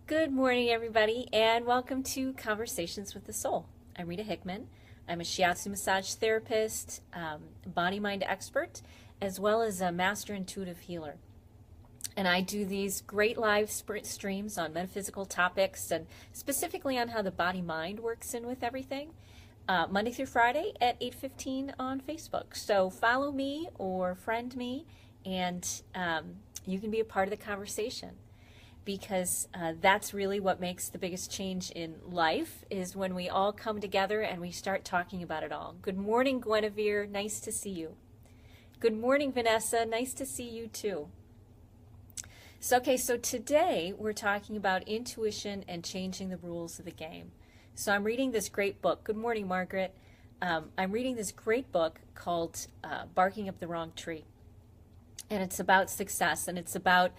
Good morning, everybody, and welcome to Conversations with the Soul. I'm Rita Hickman. I'm a shiatsu massage therapist, body-mind expert, as well as a master intuitive healer. And I do these great live streams on metaphysical topics and specifically on how the body-mind works in with everything, Monday through Friday at 8:15 on Facebook. So follow me or friend me, and you can be a part of the conversation. Because that's really what makes the biggest change in life, is when we all come together and we start talking about it all. Good morning, Guinevere. Nice to see you. Good morning, Vanessa. Nice to see you too. So today we're talking about intuition and changing the rules of the game. So I'm reading this great book. Good morning, Margaret. I'm reading this great book called Barking Up the Wrong Tree. And it's about success, and it's about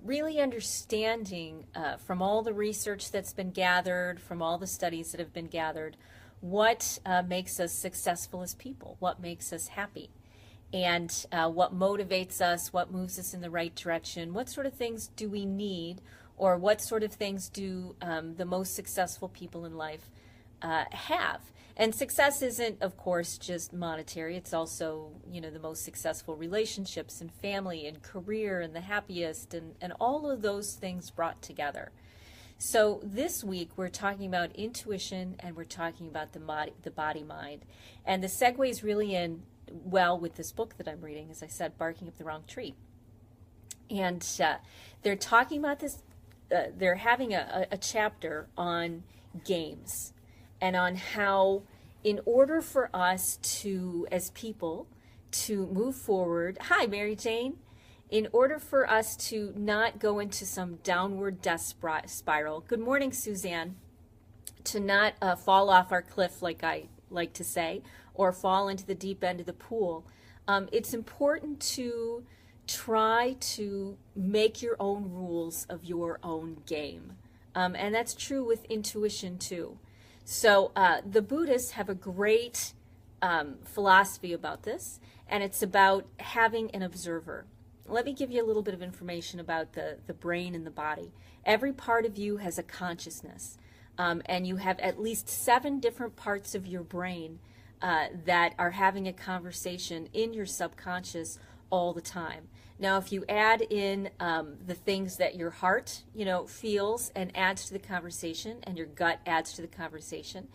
really understanding from all the research that's been gathered, from all the studies that have been gathered, what makes us successful as people, what makes us happy, and what motivates us, what moves us in the right direction, what sort of things do we need, or what sort of things do the most successful people in life have. And success isn't, of course, just monetary. It's also, the most successful relationships and family and career and the happiest and all of those things brought together. So this week we're talking about intuition, and we're talking about the body mind. And the segues really in well with this book that I'm reading, as I said, Barking Up the Wrong Tree. And they're talking about this, they're having a chapter on games, and on how, in order for us to, as people, to move forward, hi Mary Jane, in order for us to not go into some downward death spiral, good morning Suzanne, to not fall off our cliff, like I like to say, or fall into the deep end of the pool, it's important to try to make your own rules of your own game. And that's true with intuition too. So the Buddhists have a great philosophy about this, and it's about having an observer. Let me give you a little bit of information about the brain and the body. Every part of you has a consciousness, and you have at least 7 different parts of your brain that are having a conversation in your subconscious all the time. Now, if you add in the things that your heart, feels and adds to the conversation, and your gut adds to the conversation,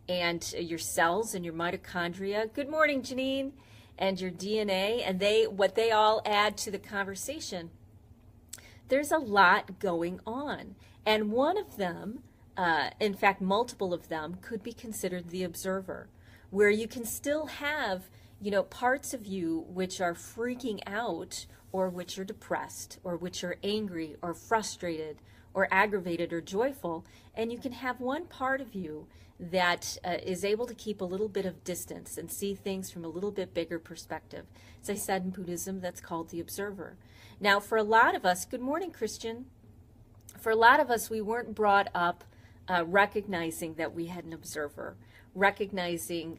and your cells and your mitochondria, good morning, Janine, and your DNA, and what they all add to the conversation, there's a lot going on. And one of them, in fact, multiple of them, could be considered the observer, where you can still have parts of you which are freaking out, or which are depressed, or which are angry, or frustrated, or aggravated, or joyful, and you can have one part of you that is able to keep a little bit of distance and see things from a little bit bigger perspective. As I said, in Buddhism, that's called the observer. Now, for a lot of us, good morning, Christian, for a lot of us, we weren't brought up recognizing that we had an observer, recognizing,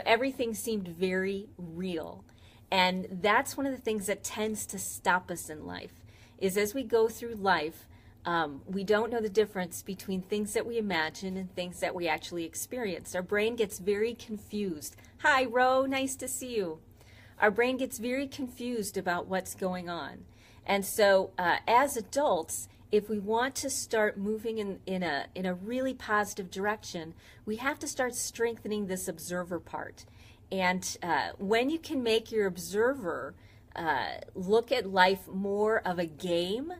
everything seemed very real. And that's one of the things that tends to stop us in life, is as we go through life, we don't know the difference between things that we imagine and things that we actually experience. Our brain gets very confused. Hi, Ro, nice to see you. Our brain gets very confused about what's going on. And so as adults, if we want to start moving in a really positive direction, we have to start strengthening this observer part. And when you can make your observer look at life more of a game,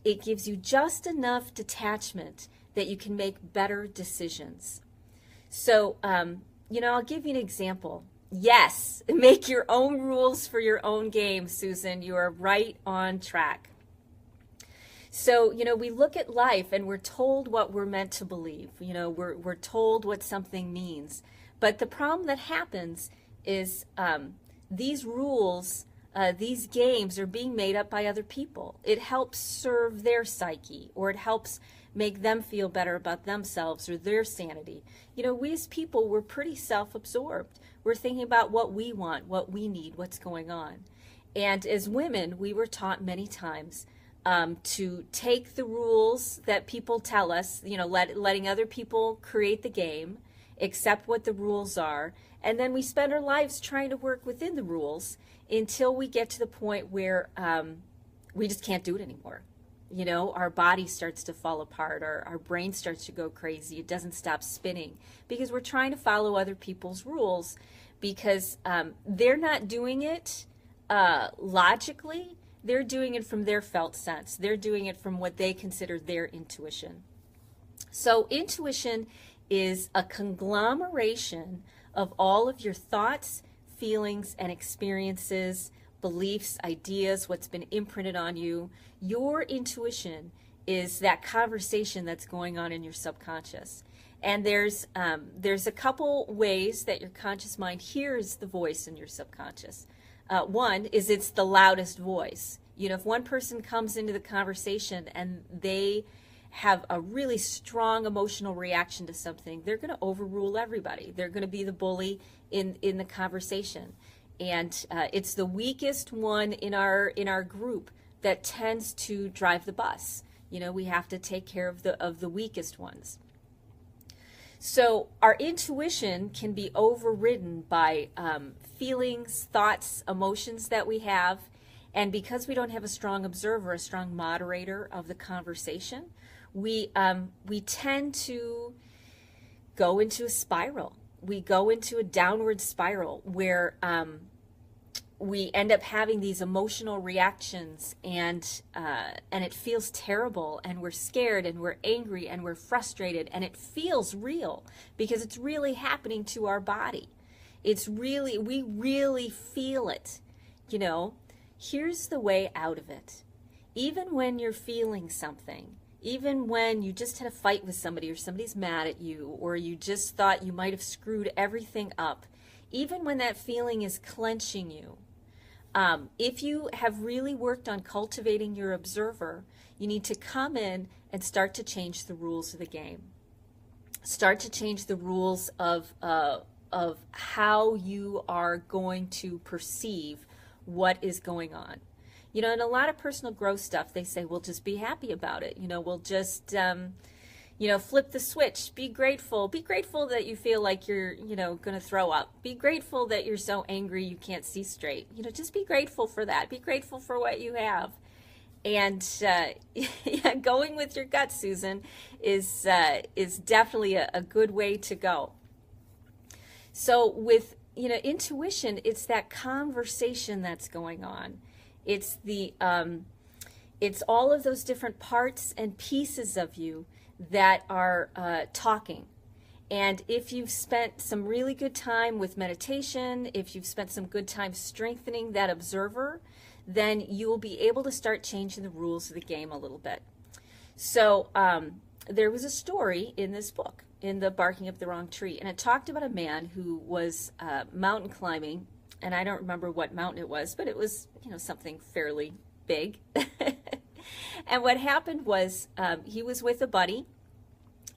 it gives you just enough detachment that you can make better decisions. So, I'll give you an example. Yes, make your own rules for your own game, Susan. You are right on track. So, we look at life and we're told what we're meant to believe. We're told what something means. But the problem that happens is these rules, these games are being made up by other people. It helps serve their psyche, or it helps make them feel better about themselves or their sanity. We as people, we're pretty self-absorbed. We're thinking about what we want, what we need, what's going on. And as women, we were taught many times to take the rules that people tell us, letting other people create the game, accept what the rules are, and then we spend our lives trying to work within the rules until we get to the point where we just can't do it anymore. Our body starts to fall apart, our brain starts to go crazy, it doesn't stop spinning because we're trying to follow other people's rules because they're not doing it logically. They're doing it from their felt sense. They're doing it from what they consider their intuition. So intuition is a conglomeration of all of your thoughts, feelings, and experiences, beliefs, ideas, what's been imprinted on you. Your intuition is that conversation that's going on in your subconscious. And there's a couple ways that your conscious mind hears the voice in your subconscious. One is it's the loudest voice. If one person comes into the conversation and they have a really strong emotional reaction to something, they're going to overrule everybody. They're going to be the bully in the conversation. And it's the weakest one in our group that tends to drive the bus. We have to take care of the weakest ones. So our intuition can be overridden by feelings, thoughts, emotions that we have. And because we don't have a strong observer, a strong moderator of the conversation, we tend to go into a spiral. We go into a downward spiral where we end up having these emotional reactions, and it feels terrible, and we're scared, and we're angry, and we're frustrated, and it feels real because it's really happening to our body. We really feel it. Here's the way out of it. Even when you're feeling something, even when you just had a fight with somebody, or somebody's mad at you, or you just thought you might have screwed everything up, even when that feeling is clenching you, if you have really worked on cultivating your observer, you need to come in and start to change the rules of the game. Start to change the rules of how you are going to perceive what is going on. In a lot of personal growth stuff, they say, well, just be happy about it. We'll just, flip the switch. Be grateful. Be grateful that you feel like you're, going to throw up. Be grateful that you're so angry you can't see straight. Just be grateful for that. Be grateful for what you have. And going with your gut, Susan, is definitely a good way to go. So with, intuition, it's that conversation that's going on. It's it's all of those different parts and pieces of you that are talking. And if you've spent some really good time with meditation, if you've spent some good time strengthening that observer, then you will be able to start changing the rules of the game a little bit. So there was a story in this book, in The Barking Up the Wrong Tree, and it talked about a man who was mountain climbing, and I don't remember what mountain it was, but it was, something fairly big. And what happened was he was with a buddy,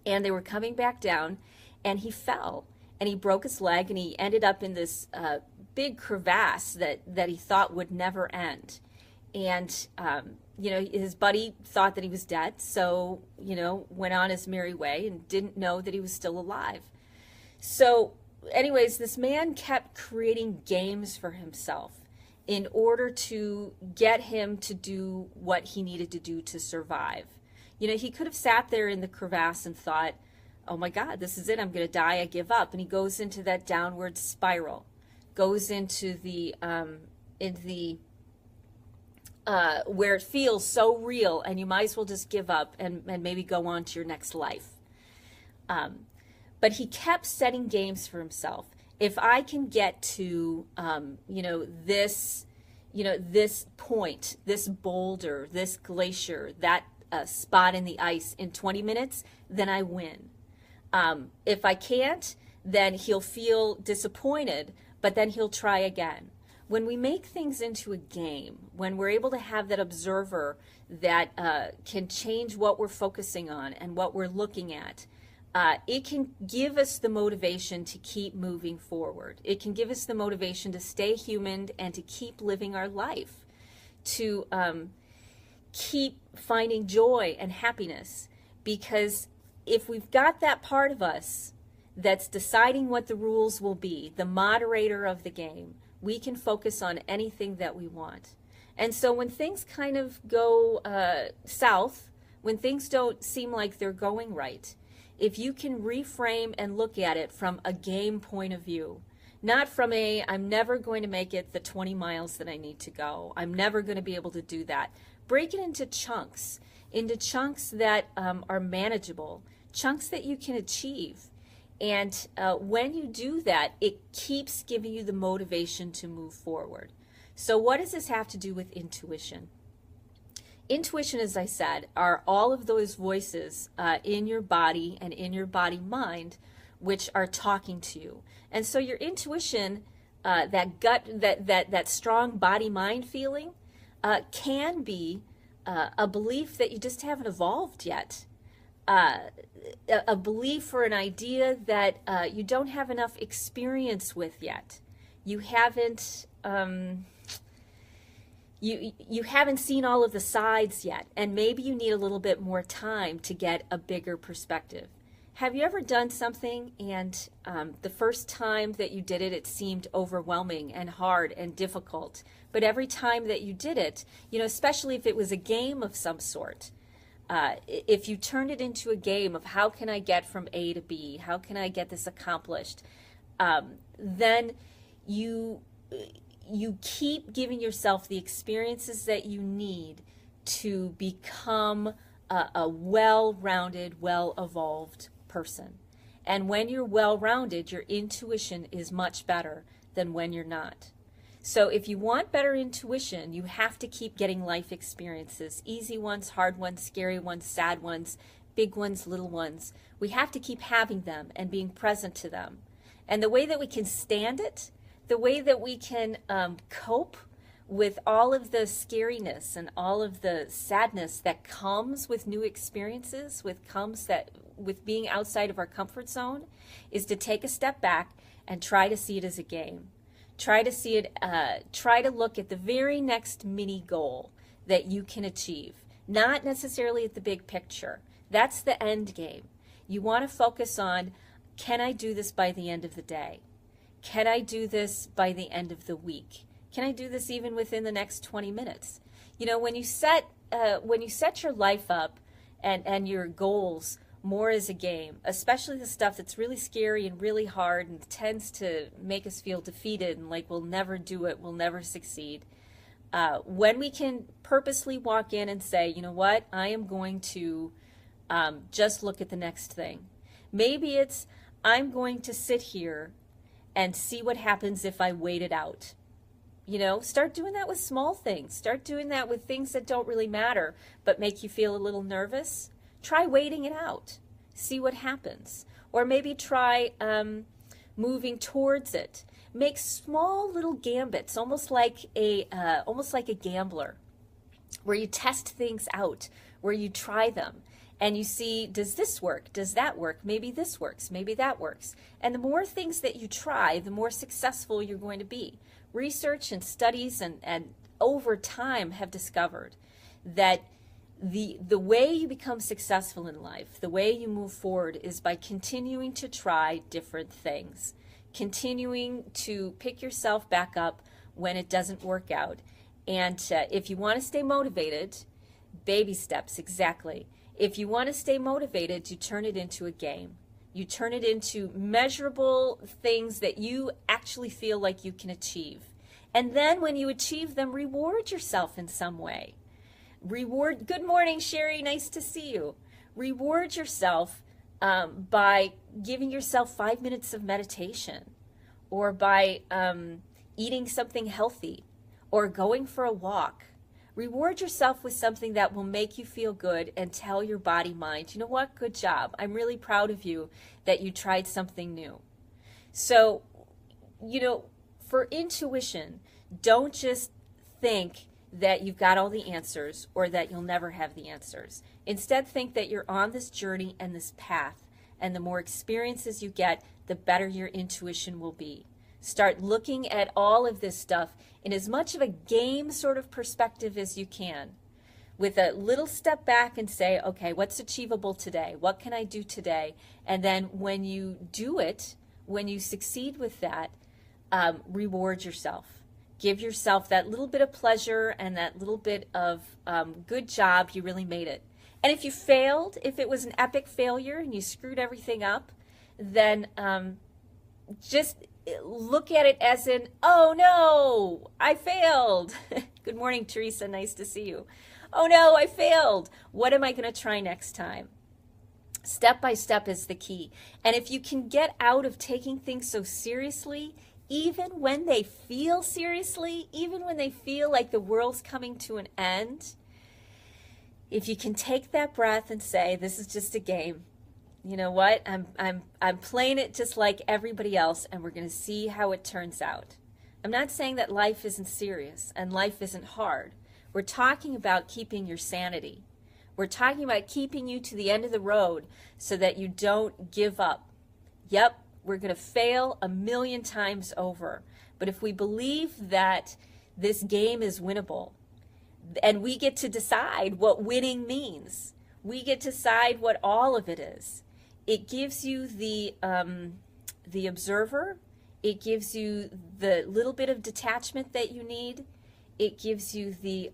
and they were coming back down, and he fell, and he broke his leg, and he ended up in this big crevasse that he thought would never end. And, his buddy thought that he was dead, so, went on his merry way and didn't know that he was still alive. So, anyways, this man kept creating games for himself in order to get him to do what he needed to do to survive. He could have sat there in the crevasse and thought, oh my God, this is it, I'm going to die, I give up. And he goes into that downward spiral, goes into the where it feels so real, and you might as well just give up and maybe go on to your next life. But he kept setting games for himself. If I can get to, this point, this boulder, this glacier, that spot in the ice in 20 minutes, then I win. If I can't, then he'll feel disappointed, but then he'll try again. When we make things into a game, when we're able to have that observer that can change what we're focusing on and what we're looking at, it can give us the motivation to keep moving forward. It can give us the motivation to stay human and to keep living our life, to keep finding joy and happiness, because if we've got that part of us that's deciding what the rules will be, the moderator of the game, we can focus on anything that we want. And so when things kind of go south, when things don't seem like they're going right, if you can reframe and look at it from a game point of view, not from a, I'm never going to make it the 20 miles that I need to go, I'm never going to be able to do that. Break it into chunks that are manageable, chunks that you can achieve. And when you do that, it keeps giving you the motivation to move forward. So what does this have to do with intuition? Intuition, as I said, are all of those voices in your body and in your body-mind which are talking to you. And so your intuition, that gut, that strong body-mind feeling, can be a belief that you just haven't evolved yet. A belief or an idea that you don't have enough experience with yet. You haven't you haven't seen all of the sides yet, and maybe you need a little bit more time to get a bigger perspective. Have you ever done something and the first time that you did it, it seemed overwhelming and hard and difficult, but every time that you did it, you know, especially if it was a game of some sort, if you turned it into a game of how can I get from A to B, how can I get this accomplished, then you keep giving yourself the experiences that you need to become a well-rounded, well-evolved person. And when you're well-rounded, your intuition is much better than when you're not. So if you want better intuition, you have to keep getting life experiences, easy ones, hard ones, scary ones, sad ones, big ones, little ones. We have to keep having them and being present to them. And the way that we can stand it, the way that we can cope with all of the scariness and all of the sadness that comes with new experiences, with being outside of our comfort zone, is to take a step back and try to see it as a game. Try to see it, try to look at the very next mini goal that you can achieve, not necessarily at the big picture. That's the end game. You want to focus on, can I do this by the end of the day? Can I do this by the end of the week? Can I do this even within the next 20 minutes? You know, when you set your life up and your goals more as a game, especially the stuff that's really scary and really hard and tends to make us feel defeated and like we'll never do it, we'll never succeed. When we can purposely walk in and say, you know what, I am going to just look at the next thing. Maybe it's, I'm going to sit here and see what happens if I wait it out. You know, start doing that with small things. Start doing that with things that don't really matter but make you feel a little nervous. Try waiting it out. See what happens. Or maybe try moving towards it. Make small little gambits, almost like a gambler, where you test things out, where you try them. And you see, does this work? Does that work? Maybe this works. Maybe that works. And the more things that you try, the more successful you're going to be. Research and studies and over time have discovered that the way you become successful in life, the way you move forward, is by continuing to try different things. Continuing to pick yourself back up when it doesn't work out. And if you want to stay motivated, baby steps, exactly. If you want to stay motivated, you turn it into a game. You turn it into measurable things that you actually feel like you can achieve. And then when you achieve them, reward yourself in some way. Good morning, Sherry, nice to see you. Reward yourself by giving yourself 5 minutes of meditation, or by eating something healthy, or going for a walk. Reward yourself with something that will make you feel good and tell your body, mind, you know what, good job. I'm really proud of you that you tried something new. So, you know, for intuition, don't just think that you've got all the answers or that you'll never have the answers. Instead, think that you're on this journey and this path, and the more experiences you get, the better your intuition will be. Start looking at all of this stuff in as much of a game sort of perspective as you can. with a little step back and say, okay, what's achievable today? What can I do today? And then when you do it, when you succeed with that, reward yourself. Give yourself that little bit of pleasure and that little bit of good job, you really made it. And if you failed, if it was an epic failure and you screwed everything up, then just look at it as in, oh no, I failed. Good morning, Teresa. Nice to see you. Oh no, I failed. What am I going to try next time? Step by step is the key. And if you can get out of taking things so seriously, even when they feel seriously, even when they feel like the world's coming to an end, if you can take that breath and say, this is just a game. You know what? I'm playing it just like everybody else, and we're going to see how it turns out. I'm not saying that life isn't serious and life isn't hard. We're talking about keeping your sanity. We're talking about keeping you to the end of the road so that you don't give up. Yep, we're going to fail 1,000,000 times over. But if we believe that this game is winnable, and we get to decide what winning means, we get to decide what all of it is. It gives you the observer. It gives you the little bit of detachment that you need. It gives you the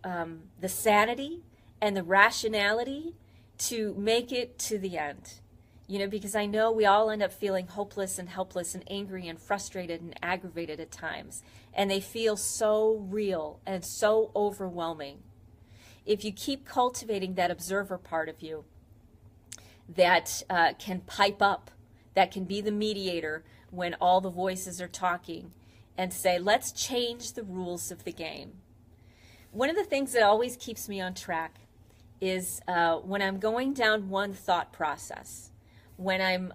sanity and the rationality to make it to the end. You know, because I know we all end up feeling hopeless and helpless and angry and frustrated and aggravated at times. And they feel so real and so overwhelming. If you keep cultivating that observer part of you that can pipe up, that can be the mediator when all the voices are talking, and say, let's change the rules of the game. One of the things that always keeps me on track is when I'm going down one thought process, when I'm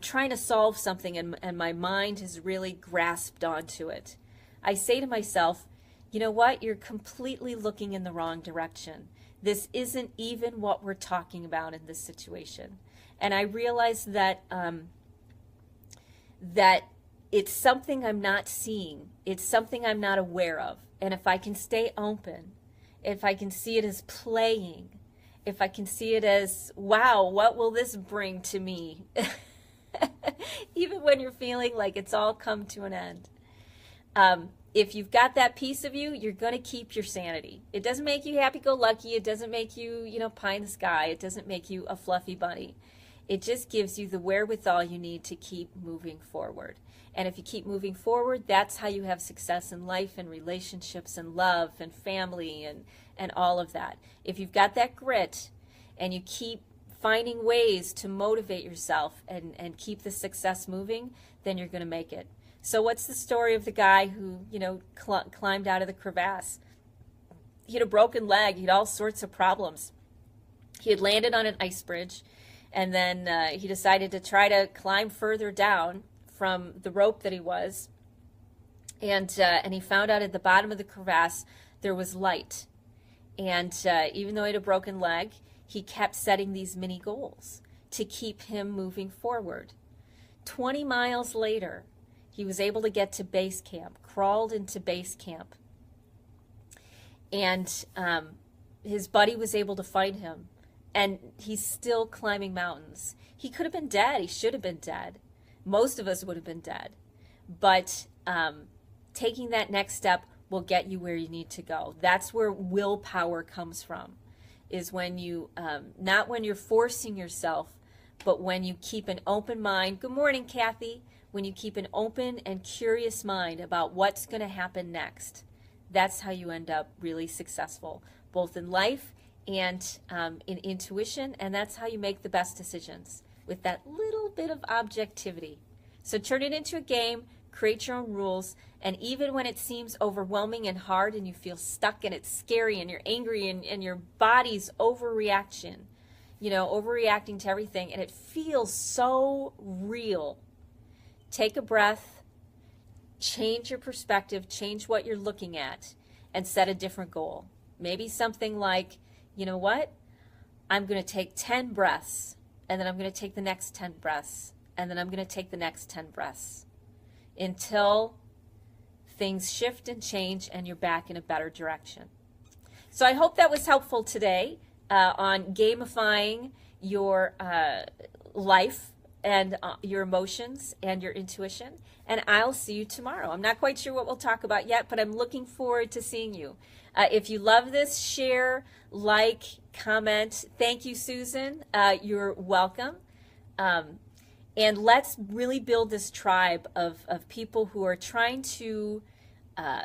trying to solve something and my mind has really grasped onto it, I say to myself, you know what? You're completely looking in the wrong direction. This isn't even what we're talking about in this situation. And I realize that that it's something I'm not seeing. It's something I'm not aware of. And if I can stay open, if I can see it as playing, if I can see it as, wow, what will this bring to me? Even when you're feeling like it's all come to an end. If you've got that piece of you, you're going to keep your sanity. It doesn't make you happy-go-lucky. It doesn't make you, pie in the sky. It doesn't make you a fluffy bunny. It just gives you the wherewithal you need to keep moving forward. And if you keep moving forward, that's how you have success in life and relationships and love and family and all of that. If you've got that grit and you keep finding ways to motivate yourself and keep the success moving, then you're going to make it. So what's the story of the guy who, climbed out of the crevasse? He had a broken leg. He had all sorts of problems. He had landed on an ice bridge, and then he decided to try to climb further down from the rope that he was. And he found out at the bottom of the crevasse there was light. And even though he had a broken leg, he kept setting these mini goals to keep him moving forward. 20 miles later, he was able to get to base camp, crawled into base camp. And his buddy was able to find him. And he's still climbing mountains. He could have been dead. He should have been dead. Most of us would have been dead. But taking that next step will get you where you need to go. That's where willpower comes from, is when you, not when you're forcing yourself, but when you keep an open mind. Good morning, Kathy. When you keep an open and curious mind about what's going to happen next, that's how you end up really successful, both in life and in intuition, and that's how you make the best decisions, with that little bit of objectivity. So turn it into a game, create your own rules, and even when it seems overwhelming and hard and you feel stuck and it's scary and you're angry and your body's overreaction, overreacting to everything, and it feels so real, take a breath, change your perspective, change what you're looking at, and set a different goal. Maybe something like, you know what? I'm going to take 10 breaths, and then I'm going to take the next 10 breaths, and then I'm going to take the next 10 breaths until things shift and change and you're back in a better direction. So I hope that was helpful today on gamifying your life and your emotions and your intuition. And I'll see you tomorrow. I'm not quite sure what we'll talk about yet, but I'm looking forward to seeing you. If you love this, share, like, comment. Thank you, Susan. You're welcome. And let's really build this tribe of people who are trying to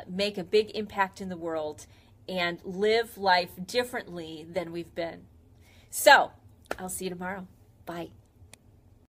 make a big impact in the world and live life differently than we've been. So, I'll see you tomorrow. Bye.